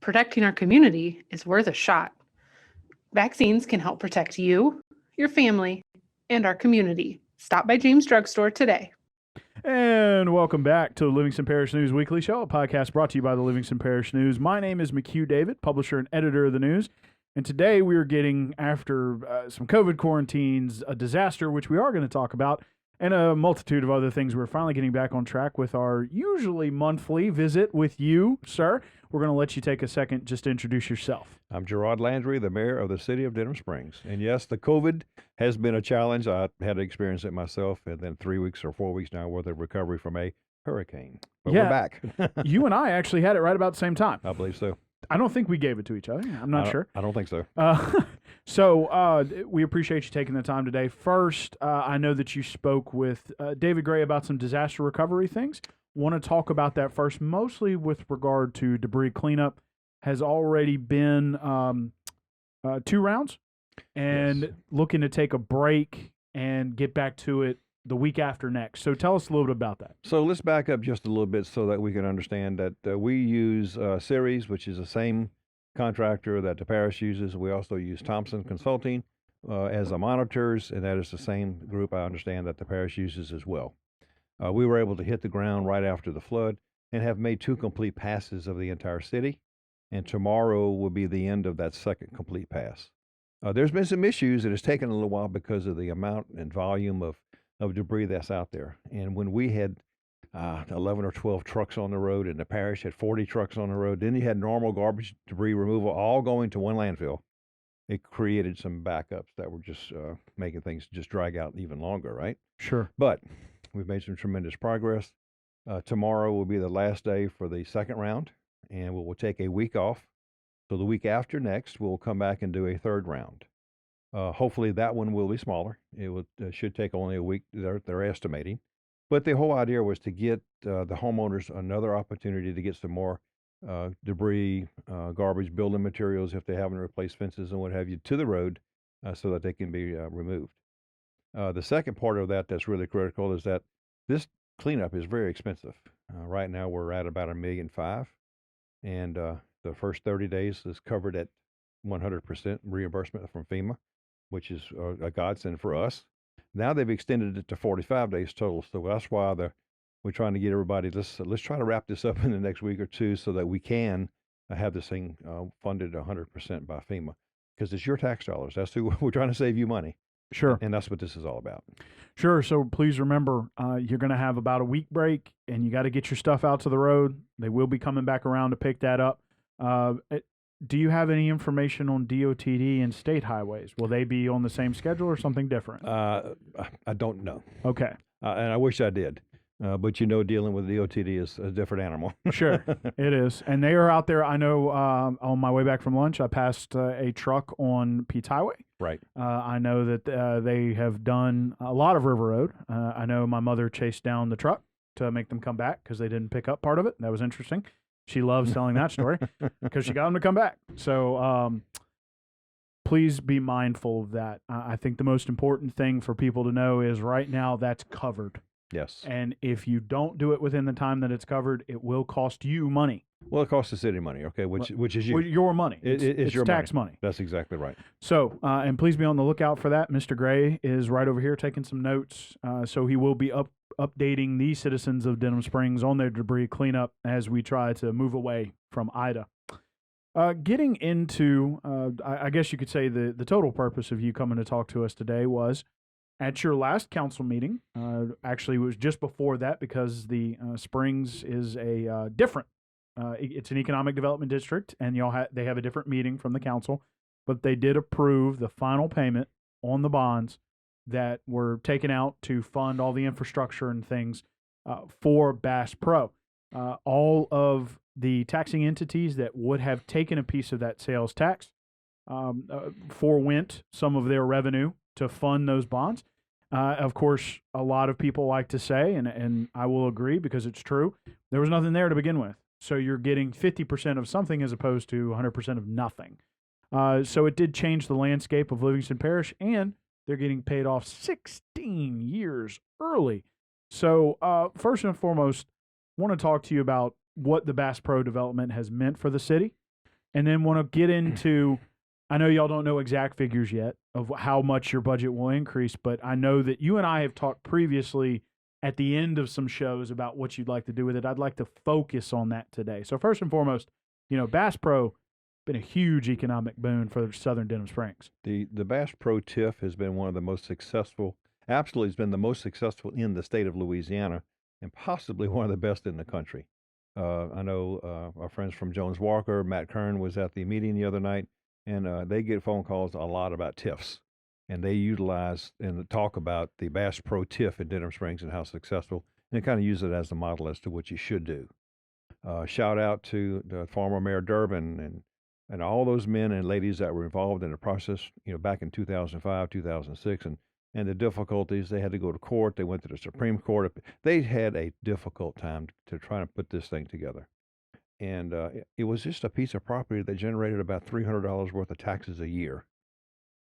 protecting our community is worth a shot. Vaccines can help protect you, your family, and our community. Stop by James Drugstore today. And welcome back to the Livingston Parish News Weekly Show, a podcast brought to you by the Livingston Parish News. My name is McHugh David, publisher and editor of the news. And today we are getting, after some COVID quarantines, a disaster, which we are going to talk about, and a multitude of other things. We're finally getting back on track with our usually monthly visit with you, sir. We're going to let you take a second just to introduce yourself. I'm Gerard Landry, the mayor of the city of Denham Springs. And yes, the COVID has been a challenge. I had to experience it myself, and then 3 weeks or 4 weeks now worth of recovery from a hurricane. But we're back. You and I actually had it right about the same time. I believe so. I don't think we gave it to each other. I'm not sure. I don't think so. So we appreciate you taking the time today. First, I know that you spoke with David Gray about some disaster recovery things. Want to talk about that first, mostly with regard to debris cleanup. Has already been 2 rounds, and looking to take a break and get back to it the week after next. So tell us a little bit about that. So let's back up just a little bit so that we can understand that we use Ceres, which is the same contractor that the parish uses. We also use Thompson Consulting as the monitors, and that is the same group I understand that the parish uses as well. We were able to hit the ground right after the flood and have made 2 complete passes of the entire city. And tomorrow will be the end of that second complete pass. There's been some issues. It has taken a little while because of the amount and volume of debris that's out there. And when we had 11 or 12 trucks on the road, and the parish had 40 trucks on the road, then you had normal garbage debris removal all going to one landfill. It created some backups that were just making things just drag out even longer, right? Sure. But we've made some tremendous progress. Tomorrow will be the last day for the second round, and we will take a week off. So the week after next, we'll come back and do a third round. Hopefully that one will be smaller. It should take only a week, they're estimating. But the whole idea was to get the homeowners another opportunity to get some more debris, garbage, building materials, if they haven't replaced fences and what have you, to the road so that they can be removed. The second part of that that's really critical is that this cleanup is very expensive. Right now we're at about $1.5 million. And the first 30 days is covered at 100% reimbursement from FEMA, which is a godsend for us. Now they've extended it to 45 days total, so that's why we're trying to get everybody. Let's try to wrap this up in the next week or 2 so that we can have this thing funded 100% by FEMA, because it's your tax dollars. That's who we're trying to save you money. Sure. And that's what this is all about. Sure. So please remember, you're going to have about a week break, and you got to get your stuff out to the road. They will be coming back around to pick that up. Do you have any information on DOTD and state highways? Will they be on the same schedule or something different? I don't know. Okay. And I wish I did. But dealing with DOTD is a different animal. Sure, it is. And they are out there. I know on my way back from lunch, I passed a truck on Pete's Highway. Right. I know that they have done a lot of River Road. I know my mother chased down the truck to make them come back because they didn't pick up part of it. That was interesting. She loves telling that story because she got them to come back. So please be mindful of that. I think the most important thing for people to know is right now that's covered. Yes. And if you don't do it within the time that it's covered, it will cost you money. Well, it costs the city money, okay, which is you. Your money. It's your tax money. That's exactly right. So, and please be on the lookout for that. Mr. Gray is right over here taking some notes. So he will be updating the citizens of Denham Springs on their debris cleanup as we try to move away from Ida. Getting into, I guess you could say the total purpose of you coming to talk to us today was at your last council meeting. Actually, it was just before that because the Springs is a different. It's an economic development district, and they have a different meeting from the council, but they did approve the final payment on the bonds that were taken out to fund all the infrastructure and things for Bass Pro. All of the taxing entities that would have taken a piece of that sales tax forwent some of their revenue to fund those bonds. Of course, a lot of people like to say, and I will agree because it's true, there was nothing there to begin with. So you're getting 50% of something as opposed to 100% of nothing. So it did change the landscape of Livingston Parish, and they're getting paid off 16 years early. So first and foremost, I want to talk to you about what the Bass Pro development has meant for the city. and then want to get into, I know y'all don't know exact figures yet of how much your budget will increase, but I know that you and I have talked previously at the end of some shows about what you'd like to do with it. I'd like to focus on that today. So first and foremost, Bass Pro been a huge economic boon for Southern Denham Springs. The Bass Pro TIF has been one of the most successful, absolutely has been the most successful in the state of Louisiana, and possibly one of the best in the country. I know our friends from Jones Walker, Matt Kern was at the meeting the other night, and they get phone calls a lot about TIFs. And they utilize and talk about the Bass Pro TIF in Denham Springs and how successful, and they kind of use it as a model as to what you should do. Shout out to the former Mayor Durbin and all those men and ladies that were involved in the process, back in 2005, 2006, and the difficulties. They had to go to court. They went to the Supreme Court. They had a difficult time to try to put this thing together. And it was just a piece of property that generated about $300 worth of taxes a year.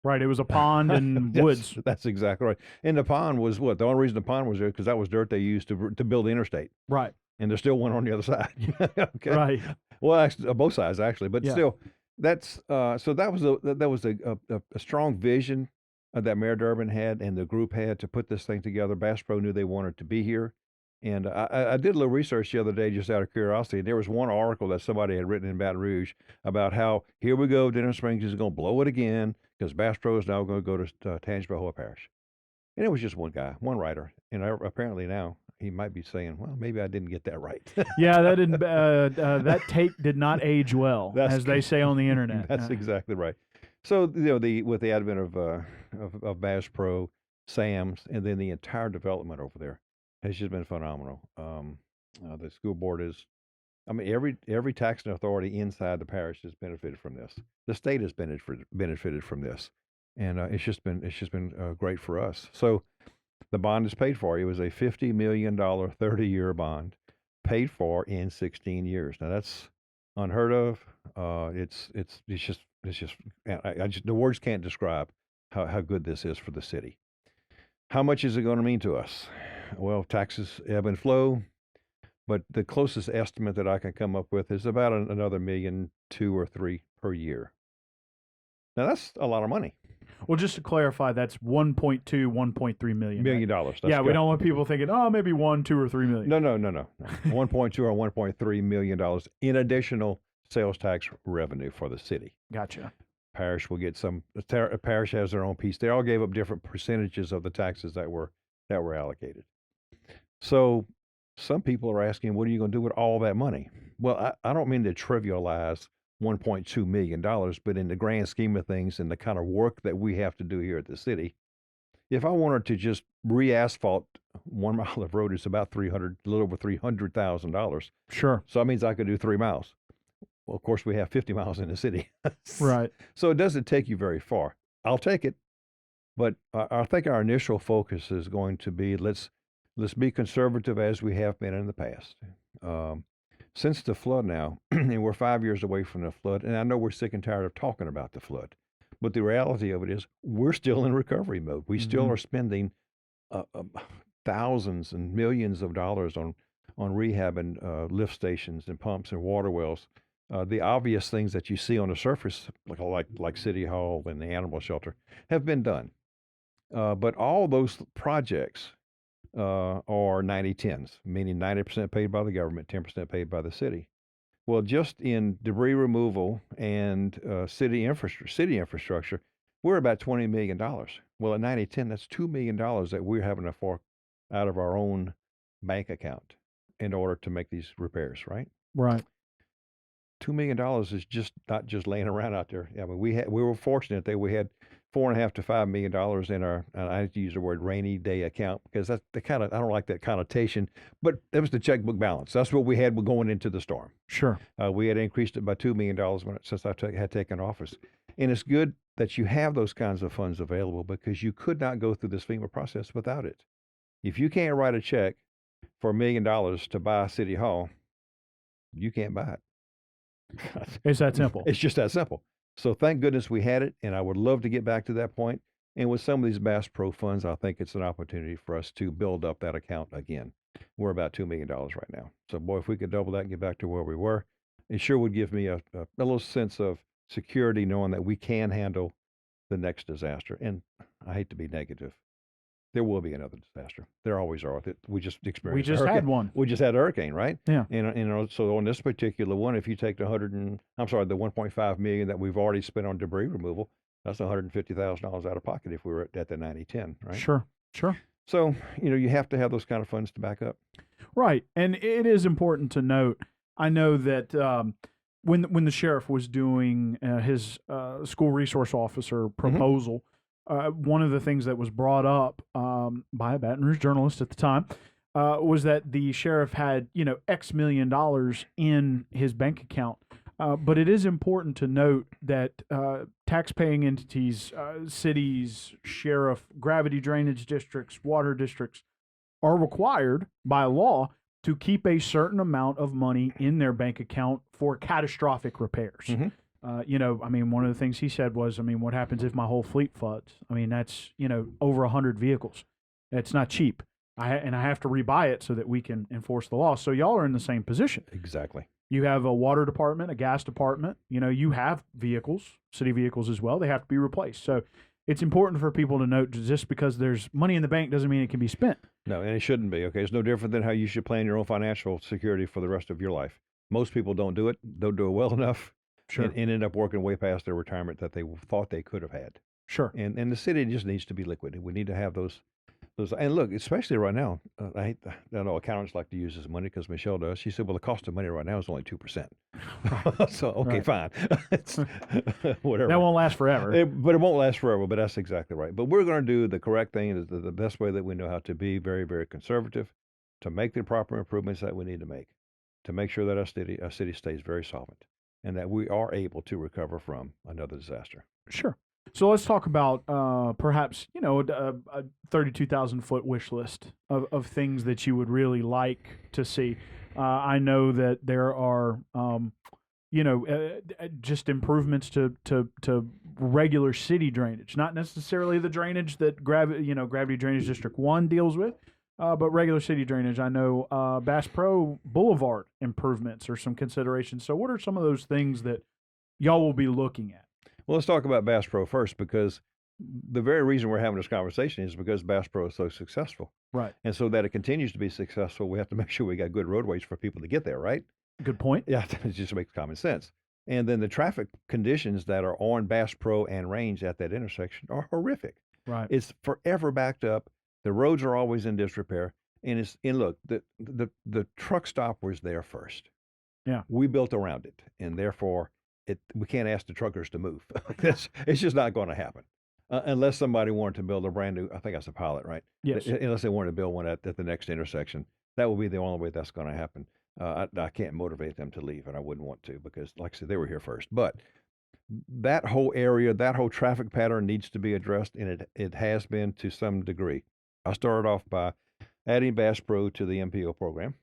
Right. It was a pond and Yes, woods. That's exactly right. And the pond was what? The only reason the pond was there because that was dirt they used to build the interstate. Right. And there's still one on the other side. Okay. Right. Well, actually, both sides actually, but Yeah. still, that's so that was a strong vision that Mayor Durbin had and the group had to put this thing together. Bass Pro knew they wanted to be here, and I did a little research the other day just out of curiosity. And there was one article that somebody had written in Baton Rouge about how here we go, Denham Springs is going to blow it again because Bass Pro is now going to go to Tangipahoa Parish, and it was just one guy, one writer, and apparently now he might be saying, well, maybe I didn't get that right. Yeah, that didn't. That take did not age well, as they say on the internet. That's exactly right. So with the advent of Bass Pro, Sam's, and then the entire development over there has just been phenomenal. The school board is, every taxing authority inside the parish has benefited from this. The state has benefited from this, and it's just been great for us. So the bond is paid for. It was a $50 million 30-year bond, paid for in 16 years. Now that's unheard of. It's just the words can't describe how good this is for the city. How much is it going to mean to us? Well, taxes ebb and flow, but the closest estimate that I can come up with is about another $1 million, $2 or $3 per year. Now that's a lot of money. Well, just to clarify, that's $1.2, $1.3 million. $1 million. Yeah, we don't want people thinking, oh, maybe 1, 2, or 3 million. No. 1.2 or $1.3 million in additional sales tax revenue for the city. Gotcha. Parish will get some. The parish has their own piece. They all gave up different percentages of the taxes that were allocated. So some people are asking, what are you going to do with all that money? Well, I don't mean to trivialize $1.2 million, but in the grand scheme of things and the kind of work that we have to do here at the city, if I wanted to just re-asphalt 1 mile of road, it's about a little over $300,000. Sure. So that means I could do 3 miles. Well, of course, we have 50 miles in the city. Right. So it doesn't take you very far. I'll take it. But I think our initial focus is going to be let's be conservative as we have been in the past. Since the flood now, and we're 5 years away from the flood, and I know we're sick and tired of talking about the flood, but the reality of it is we're still in recovery mode. We still are spending thousands and millions of dollars on rehabbing lift stations and pumps and water wells. The obvious things that you see on the surface, like City Hall and the animal shelter, have been done. But all those projects are 90-10s, meaning 90% paid by the government, 10% paid by the city. Well, just in debris removal and city infrastructure, we're about $20 million. Well, at 90-10, that's $2 million that we're having to fork out of our own bank account in order to make these repairs, right? Right. $2 million is just not just laying around out there. I mean, we were fortunate that we had $4.5 to $5 million in our, and I use the word rainy day account because that's I don't like that connotation, but it was the checkbook balance. That's what we had going into the storm. Sure. We had increased it by $2 million since I had taken office. And it's good that you have those kinds of funds available because you could not go through this FEMA process without it. If you can't write a check for $1 million to buy City Hall, you can't buy it. It's that simple. It's just that simple. So thank goodness we had it, and I would love to get back to that point. And with some of these Bass Pro funds, I think it's an opportunity for us to build up that account again. We're about $2 million right now. So boy, if we could double that and get back to where we were, it sure would give me a little sense of security knowing that we can handle the next disaster. And I hate to be negative. There will be another disaster. There always are. We just experienced. We just had one. We just had a hurricane, right? Yeah. And so on this particular one, if you take the 1.5 million that we've already spent on debris removal, that's $150,000 out of pocket if we were at the 90-10, right? Sure. So you have to have those kind of funds to back up. Right, and it is important to note. I know that when the sheriff was doing his school resource officer proposal, one of the things that was brought up by a Baton Rouge journalist at the time was that the sheriff had X million dollars in his bank account. But it is important to note that tax-paying entities, cities, sheriff, gravity drainage districts, water districts, are required by law to keep a certain amount of money in their bank account for catastrophic repairs. One of the things he said was, what happens if my whole fleet floods? That's, over 100 vehicles. It's not cheap. I have to rebuy it so that we can enforce the law. So y'all are in the same position. Exactly. You have a water department, a gas department. You have vehicles, city vehicles as well. They have to be replaced. So it's important for people to note just because there's money in the bank doesn't mean it can be spent. No, and it shouldn't be. Okay, it's no different than how you should plan your own financial security for the rest of your life. Most people don't do it. Don't do it well enough. Sure. And end up working way past their retirement that they thought they could have had. Sure. And the city just needs to be liquid. We need to have those. And look, especially right now, I know accountants like to use this money because Michelle does. She said, well, the cost of money right now is only 2%. So, okay, fine. It's, whatever. That won't last forever. But it won't last forever, but that's exactly right. But we're going to do the correct thing, the best way that we know how to be, very, very conservative, to make the proper improvements that we need to make sure that our city stays very solvent and that we are able to recover from another disaster. Sure. So let's talk about perhaps, a 32,000 foot wish list of things that you would really like to see. I know that there are, just improvements to regular city drainage, not necessarily the drainage that Gravity Drainage District 1 deals with, but regular city drainage. I know Bass Pro Boulevard improvements are some considerations. So what are some of those things that y'all will be looking at? Well, let's talk about Bass Pro first, because the very reason we're having this conversation is because Bass Pro is so successful. Right. And so that it continues to be successful, we have to make sure we got good roadways for people to get there, right? Good point. Yeah, it just makes common sense. And then the traffic conditions that are on Bass Pro and Range at that intersection are horrific. Right. It's forever backed up. The roads are always in disrepair. And look, the truck stop was there first. Yeah. We built around it, and therefore we can't ask the truckers to move. It's just not going to happen unless somebody wanted to build a brand new. I think that's a pilot, right? Yes. Unless they wanted to build one at the next intersection, that will be the only way that's going to happen. I can't motivate them to leave, and I wouldn't want to because, like I said, they were here first. But that whole area, that whole traffic pattern needs to be addressed, and it has been to some degree. I started off by adding Bass Pro to the MPO program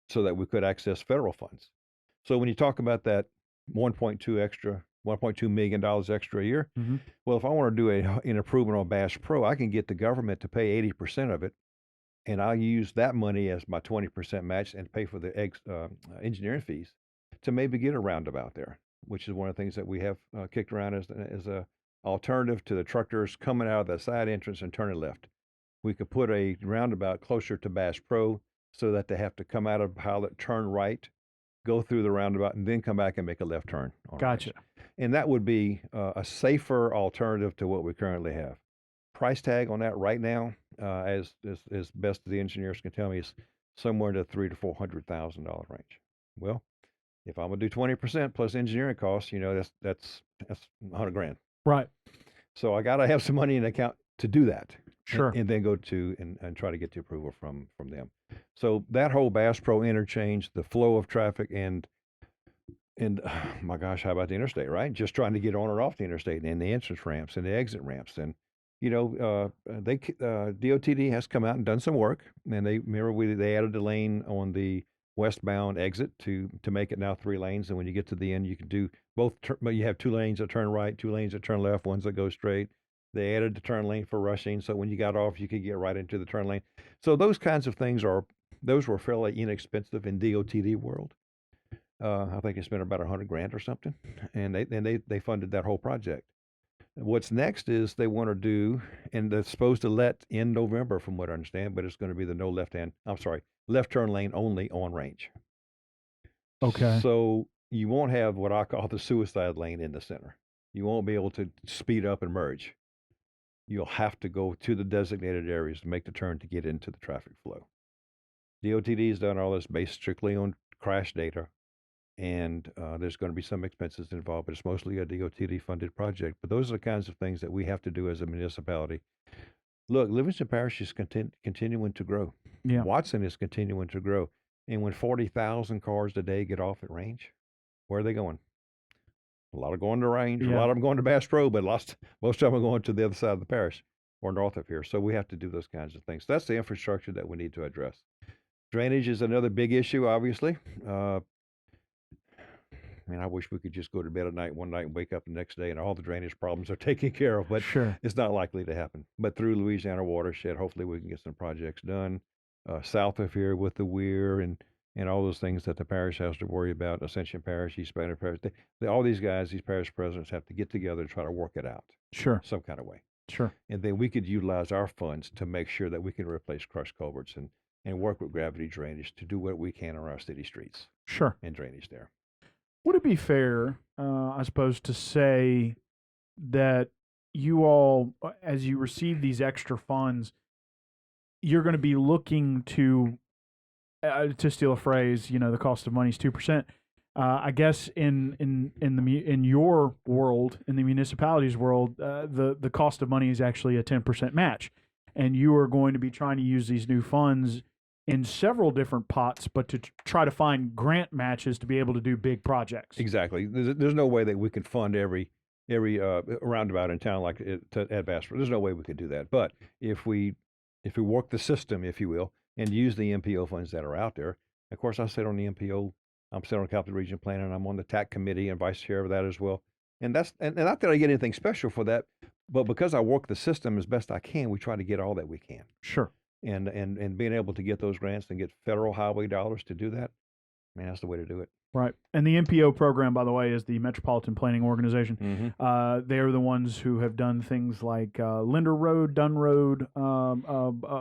so that we could access federal funds. So when you talk about that $1.2 million extra a year. Mm-hmm. Well, if I want to do an improvement on Bass Pro, I can get the government to pay 80% of it, and I'll use that money as my 20% match and pay for the engineering fees to maybe get a roundabout there, which is one of the things that we have kicked around as a alternative to the truckers coming out of the side entrance and turning left. We could put a roundabout closer to Bass Pro so that they have to come out of Pilot, turn right, go through the roundabout, and then come back and make a left turn. Gotcha. And that would be a safer alternative to what we currently have. Price tag on that right now, as best the engineers can tell me, is somewhere in the $300,000 to $400,000 range. Well, if I'm gonna do 20% plus engineering costs, that's $100,000. Right. So I got to have some money in the account to do that. Sure. And then go to and try to get the approval from them. So that whole Bass Pro interchange, the flow of traffic, and my gosh, how about the interstate, right? Just trying to get on or off the interstate, and the entrance ramps and the exit ramps, and DOTD has come out and done some work, and they added a lane on the westbound exit to make it now 3 lanes, and when you get to the end, you can do both. But you have 2 lanes that turn right, 2 lanes that turn left, ones that go straight. They added the turn lane for rushing, so when you got off, you could get right into the turn lane. So those kinds of things were fairly inexpensive in DOTD world. I think they spent about $100,000 or something, and they funded that whole project. What's next is they want to do, and they're supposed to let in November, from what I understand, but it's going to be the no left turn lane only on range. Okay. So you won't have what I call the suicide lane in the center. You won't be able to speed up and merge. You'll have to go to the designated areas to make the turn to get into the traffic flow. DOTD has done all this based strictly on crash data, and there's going to be some expenses involved, but it's mostly a DOTD funded project. But those are the kinds of things that we have to do as a municipality. Look, Livingston Parish is continuing to grow. Yeah. Watson is continuing to grow. And when 40,000 cars a day get off at range, where are they going? A lot are going to range, a lot of them going to Bass Pro, but most of them are going to the other side of the parish or north of here. So we have to do those kinds of things. That's the infrastructure that we need to address. Drainage is another big issue, obviously. I mean, I wish we could just go to bed at night one night and wake up the next day and all the drainage problems are taken care of, but Sure. it's not likely to happen. But through Louisiana Watershed, hopefully we can get some projects done south of here with the weir and all those things that the parish has to worry about. Ascension Parish, East Banner Parish, all these guys, these parish presidents have to get together and try to work it out. Sure. Some kind of way. Sure. And then we could utilize our funds to make sure that we can replace crushed culverts and work with gravity drainage to do what we can on our city streets. Sure. And drainage there. Would it be fair, I suppose, to say that you all, as you receive these extra funds, you're going to be looking to steal a phrase, the cost of money is 2%. I guess in your world, in the municipality's world, the cost of money is actually a 10% match, and you are going to be trying to use these new funds in several different pots, but to try to find grant matches to be able to do big projects. Exactly. There's no way that we can fund every roundabout in town like at Bass Pro. There's no way we could do that. But if we work the system, if you will, and use the MPO funds that are out there, of course I sit on the MPO. I'm sitting on Capital Region Plan, and I'm on the TAC committee and vice chair of that as well. And not that I get anything special for that, but because I work the system as best I can, we try to get all that we can. Sure. And being able to get those grants and get federal highway dollars to do that, man, that's the way to do it. Right. And the MPO program, by the way, is the Metropolitan Planning Organization. Mm-hmm. They're the ones who have done things like Linder Road, Dunn Road,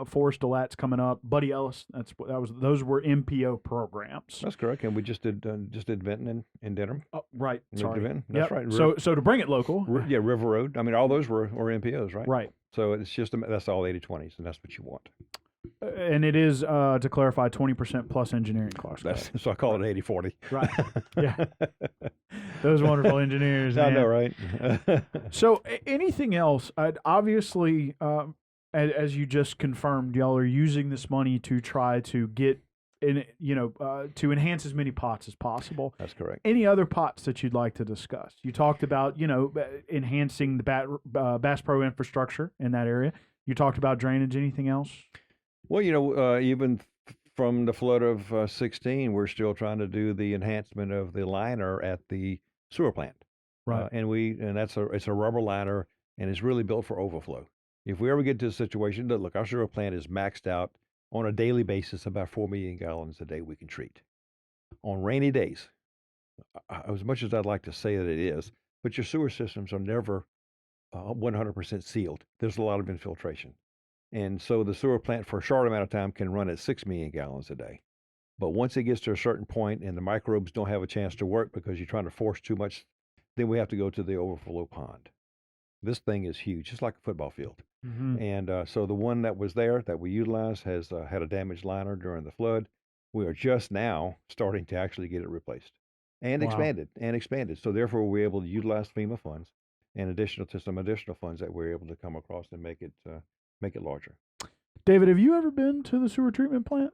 Forest Delat's coming up, Buddy Ellis. Those were MPO programs. That's correct. And we just did Vinton and Denham. Oh, right. Sorry. Vinton. That's right. So to bring it local. River Road. I mean, all those were MPOs, right? Right. So it's just that's all 80/20s, and that's what you want. And it is, to clarify, 20% plus engineering costs. So I call it 80/40. Right. Yeah. Those wonderful engineers. I man. know, right? So anything else? Obviously, as you just confirmed, y'all are using this money to try to get to enhance as many pots as possible. That's correct. Any other pots that you'd like to discuss? You talked about, enhancing the Bass Pro infrastructure in that area. You talked about drainage. Anything else? Well, even from the flood of 16, we're still trying to do the enhancement of the liner at the sewer plant. Right. And it's a rubber liner, and it's really built for overflow. If we ever get to a situation that, look, our sewer plant is maxed out on a daily basis, about 4 million gallons a day we can treat. On rainy days, as much as I'd like to say that it is, but your sewer systems are never 100% sealed. There's a lot of infiltration. And so the sewer plant for a short amount of time can run at 6 million gallons a day. But once it gets to a certain point and the microbes don't have a chance to work because you're trying to force too much, then we have to go to the overflow pond. This thing is huge. It's like a football field. Mm-hmm. And so the one that was there that we utilized has had a damaged liner during the flood. We are just now starting to actually get it replaced and expanded. So therefore, we're able to utilize FEMA funds in addition to some additional funds that we're able to come across and make it larger. David, have you ever been to the sewer treatment plant?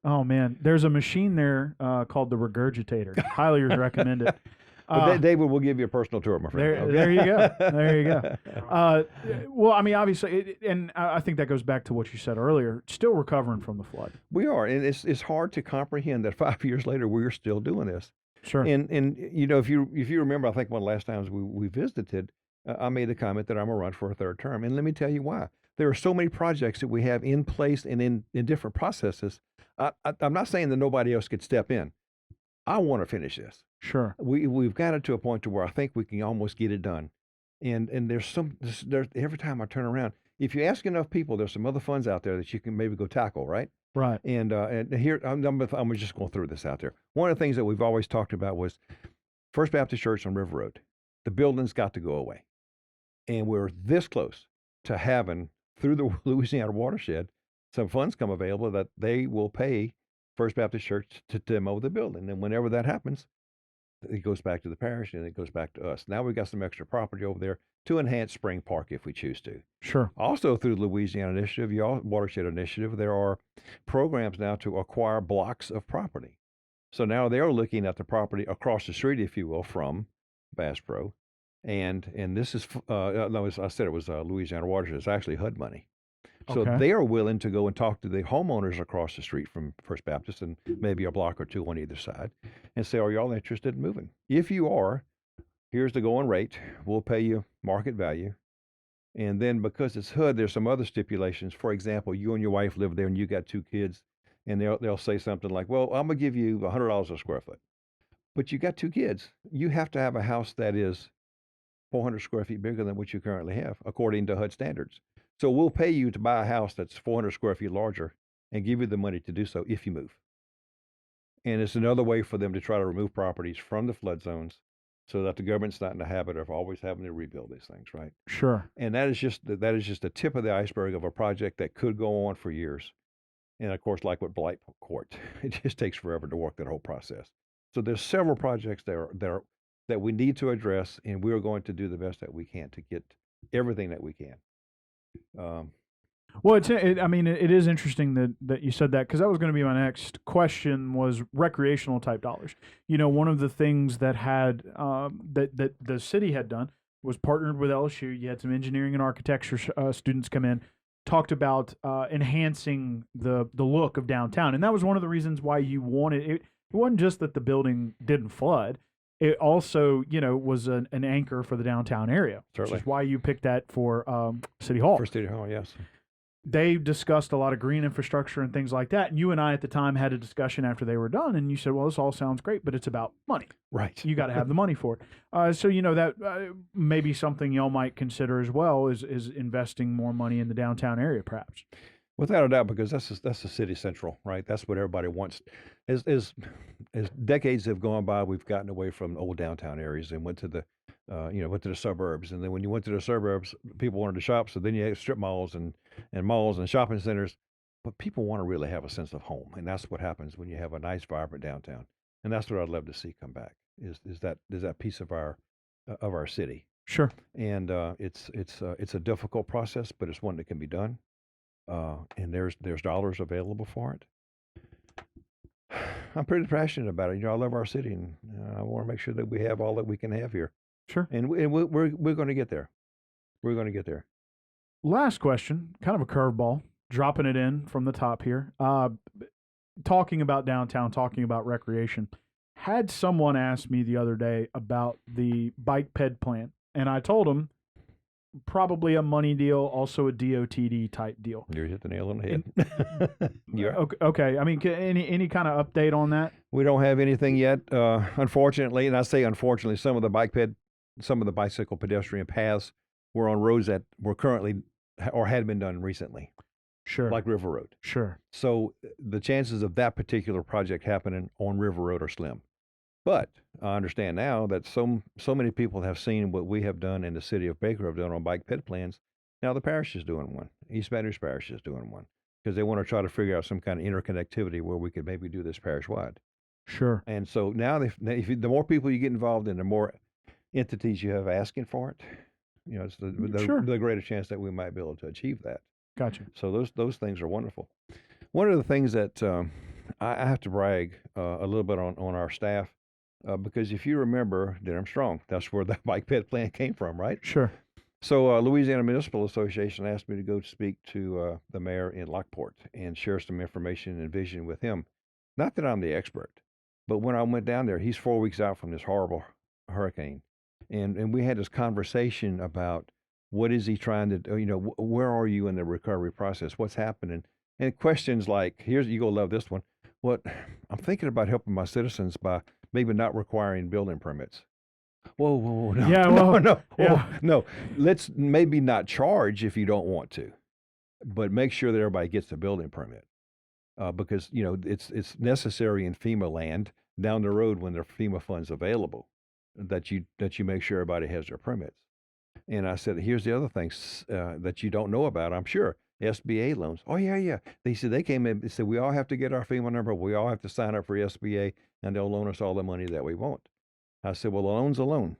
Oh man, there's a machine there called the regurgitator. Highly recommend it. But David will give you a personal tour, my friend. There you go. There you go. Well, I mean, obviously, and I think that goes back to what you said earlier. Still recovering from the flood. We are, and it's hard to comprehend that 5 years later we're still doing this. Sure. And if you remember, I think one of the last times we visited, I made the comment that I'm gonna run for a third term, and let me tell you why. There are so many projects that we have in place and in different processes. I'm not saying that nobody else could step in, I want to finish this. Sure. We've got it to a point to where I think we can almost get it done. And there's every time I turn around, if you ask enough people, there's some other funds out there that you can maybe go tackle, right? Right. And here I'm just going to throw this out there. One of the things that we've always talked about was First Baptist Church on River Road. The building's got to go away, and we're this close to having through the Louisiana watershed some funds come available that they will pay First Baptist Church to demo the building, and whenever that happens, it goes back to the parish and it goes back to us. Now we've got some extra property over there to enhance Spring Park if we choose to. Sure. Also, through the Louisiana Initiative, your Watershed Initiative, there are programs now to acquire blocks of property. So now they are looking at the property across the street, if you will, from Bass Pro. And this is, no, I said it was Louisiana Watershed. It's actually HUD money. So Okay. they are willing to go and talk to the homeowners across the street from First Baptist and maybe a block or two on either side and say, are y'all interested in moving? If you are, here's the going rate. We'll pay you market value. And then because it's HUD, there's some other stipulations. For example, you and your wife live there and you got 2 kids, and they'll say something like, well, I'm going to give you $100 a square foot. But you got 2 kids. You have to have a house that is 400 square feet bigger than what you currently have, according to HUD standards. So we'll pay you to buy a house that's 400 square feet larger and give you the money to do so if you move. And it's another way for them to try to remove properties from the flood zones so that the government's not in the habit of always having to rebuild these things, right? Sure. And that is just the tip of the iceberg of a project that could go on for years. And of course, like with Blight Court, it just takes forever to work that whole process. So there's several projects that we need to address, and we're going to do the best that we can to get everything that we can. Well, it is interesting that you said that, because that was going to be my next question, was recreational type dollars. One of the things that had that the city had done was partnered with LSU. You had some engineering and architecture students come in, talked about enhancing the look of downtown, and that was one of the reasons why you wanted it. It wasn't just that the building didn't flood. It also, was an anchor for the downtown area, Certainly. which is why you picked that for City Hall. For City Hall, yes. They discussed a lot of green infrastructure and things like that. And you and I at the time had a discussion after they were done, and you said, well, this all sounds great, but it's about money. Right. You got to have the money for it. So, that maybe something y'all might consider as well is investing more money in the downtown area, perhaps. Without a doubt, because that's the city central, right? That's what everybody wants. As decades have gone by, we've gotten away from old downtown areas and went to the suburbs. And then when you went to the suburbs, people wanted to shop. So then you had strip malls and malls and shopping centers. But people want to really have a sense of home, and that's what happens when you have a nice, vibrant downtown. And that's what I'd love to see come back. Is that piece of our city. Sure. And it's a difficult process, but it's one that can be done. And there's dollars available for it. I'm pretty passionate about it. I love our city, and I want to make sure that we have all that we can have here. Sure. And we're going to get there. We're going to get there. Last question, kind of a curveball, dropping it in from the top here. Talking about downtown, talking about recreation. Had someone ask me the other day about the bike ped plan, and I told them probably a money deal, also a DOTD type deal. You hit the nail on the head. Yeah. Okay. I mean, any kind of update on that? We don't have anything yet, unfortunately. And I say unfortunately, some of the bicycle pedestrian paths were on roads that were currently or had been done recently. Sure. Like River Road. Sure. So the chances of that particular project happening on River Road are slim. But I understand now that so many people have seen what we have done in the city of Baker have done on bike ped plans. Now the parish is doing one. East Baton Rouge Parish is doing one because they want to try to figure out some kind of interconnectivity where we could maybe do this parish wide. Sure. And so now the more people you get involved in, the more entities you have asking for it. It's the greater chance that we might be able to achieve that. Gotcha. So those things are wonderful. One of the things that I have to brag a little bit on our staff. Because if you remember Denham Strong, that's where the bike ped plan came from, right? Sure. So Louisiana Municipal Association asked me to go speak to the mayor in Lockport and share some information and vision with him. Not that I'm the expert, but when I went down there, he's 4 weeks out from this horrible hurricane. And we had this conversation about what is he trying to do, where are you in the recovery process? What's happening? And questions like, you're going to love this one. What I'm thinking about helping my citizens by maybe not requiring building permits. Whoa, no, Yeah, well, no, yeah. no. Let's maybe not charge if you don't want to, but make sure that everybody gets a building permit. Because it's necessary in FEMA land down the road when there are FEMA funds available that you make sure everybody has their permits. And I said, here's the other things that you don't know about. I'm sure SBA loans. Oh yeah. They said they came in. They said we all have to get our FEMA number. We all have to sign up for SBA, and they'll loan us all the money that we want. I said, well, a loan's a loan,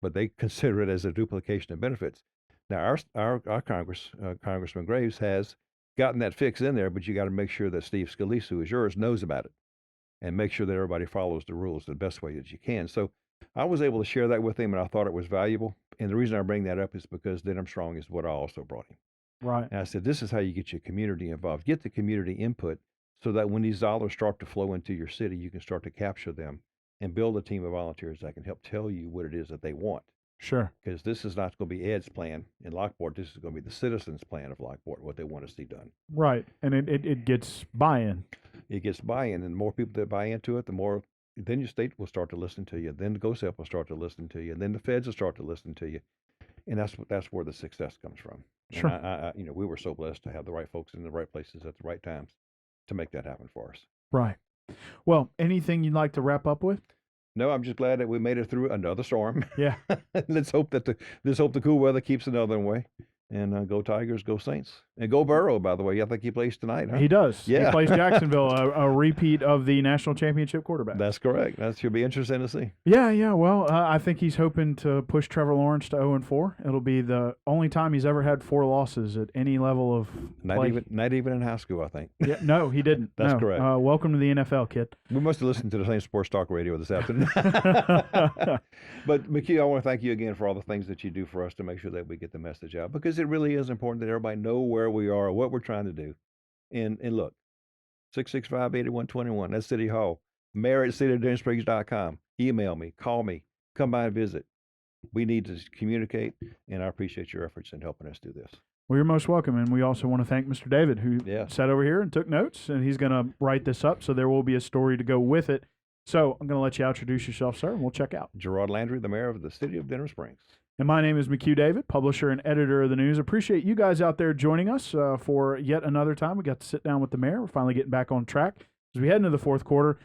but they consider it as a duplication of benefits. Now our Congressman Graves has gotten that fix in there, but you got to make sure that Steve Scalise, who is yours, knows about it, and make sure that everybody follows the rules the best way that you can. So I was able to share that with him, and I thought it was valuable. And the reason I bring that up is because Denham Strong is what I also brought him. Right. And I said, this is how you get your community involved. Get the community input so that when these dollars start to flow into your city, you can start to capture them and build a team of volunteers that can help tell you what it is that they want. Sure. Because this is not going to be Ed's plan in Lockport. This is going to be the citizens' plan of Lockport, what they want to see done. Right. And it gets buy-in. It gets buy-in, and the more people that buy into it, the more then your state will start to listen to you. Then the GOSEP will start to listen to you. And then the feds will start to listen to you. And that's where the success comes from. Sure. And we were so blessed to have the right folks in the right places at the right times to make that happen for us. Right. Well, anything you'd like to wrap up with? No, I'm just glad that we made it through another storm. Yeah. Let's hope that the cool weather keeps another way. And go Tigers, go Saints. And go Burrow, by the way. I think he plays tonight, huh? He does. Yeah. He plays Jacksonville, a repeat of the national championship quarterback. That's correct. That should be interesting to see. Yeah. Well, I think he's hoping to push Trevor Lawrence to 0-4. It'll be the only time he's ever had 4 losses at any level of play. Not even in high school, I think. Yeah, no, he didn't. That's no. correct. Welcome to the NFL, kid. We must have listened to the same sports talk radio this afternoon. But, McHugh, I want to thank you again for all the things that you do for us to make sure that we get the message out, because it really is important that everybody know where we are, what we're trying to do. And look, 665-8121, that's City Hall. Mayor@cityofdenhamsprings.com. Email me, call me, come by and visit. We need to communicate, and I appreciate your efforts in helping us do this. Well, you're most welcome, and we also want to thank Mr. David, who sat over here and took notes, and he's going to write this up, so there will be a story to go with it. So I'm going to let you introduce yourself, sir, and we'll check out. Gerard Landry, the mayor of the city of Denham Springs. And my name is McHugh David, publisher and editor of the news. Appreciate you guys out there joining us for yet another time. We got to sit down with the mayor. We're finally getting back on track as we head into the fourth quarter.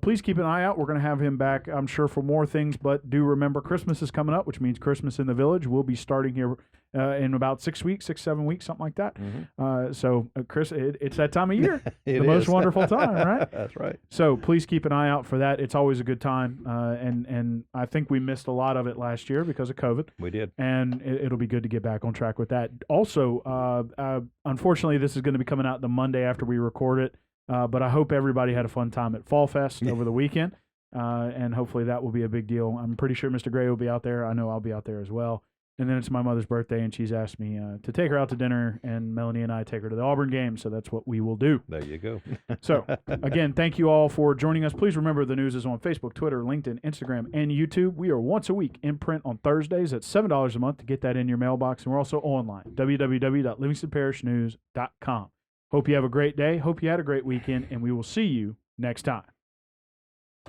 Please keep an eye out. We're going to have him back, I'm sure, for more things. But do remember, Christmas is coming up, which means Christmas in the Village will be starting here in about 6 weeks, 7 weeks, something like that. Mm-hmm. So, Chris, it's that time of year. The most wonderful time, right? That's right. So please keep an eye out for that. It's always a good time. And I think we missed a lot of it last year because of COVID. We did. And it'll be good to get back on track with that. Also, unfortunately, this is going to be coming out the Monday after we record it. But I hope everybody had a fun time at Fall Fest over the weekend. And hopefully that will be a big deal. I'm pretty sure Mr. Gray will be out there. I know I'll be out there as well. And then it's my mother's birthday, and she's asked me to take her out to dinner, and Melanie and I take her to the Auburn game, so that's what we will do. There you go. So, again, thank you all for joining us. Please remember the news is on Facebook, Twitter, LinkedIn, Instagram, and YouTube. We are once a week in print on Thursdays at $7 a month to get that in your mailbox, and we're also online, www.livingstonparishnews.com. Hope you have a great day. Hope you had a great weekend, and we will see you next time.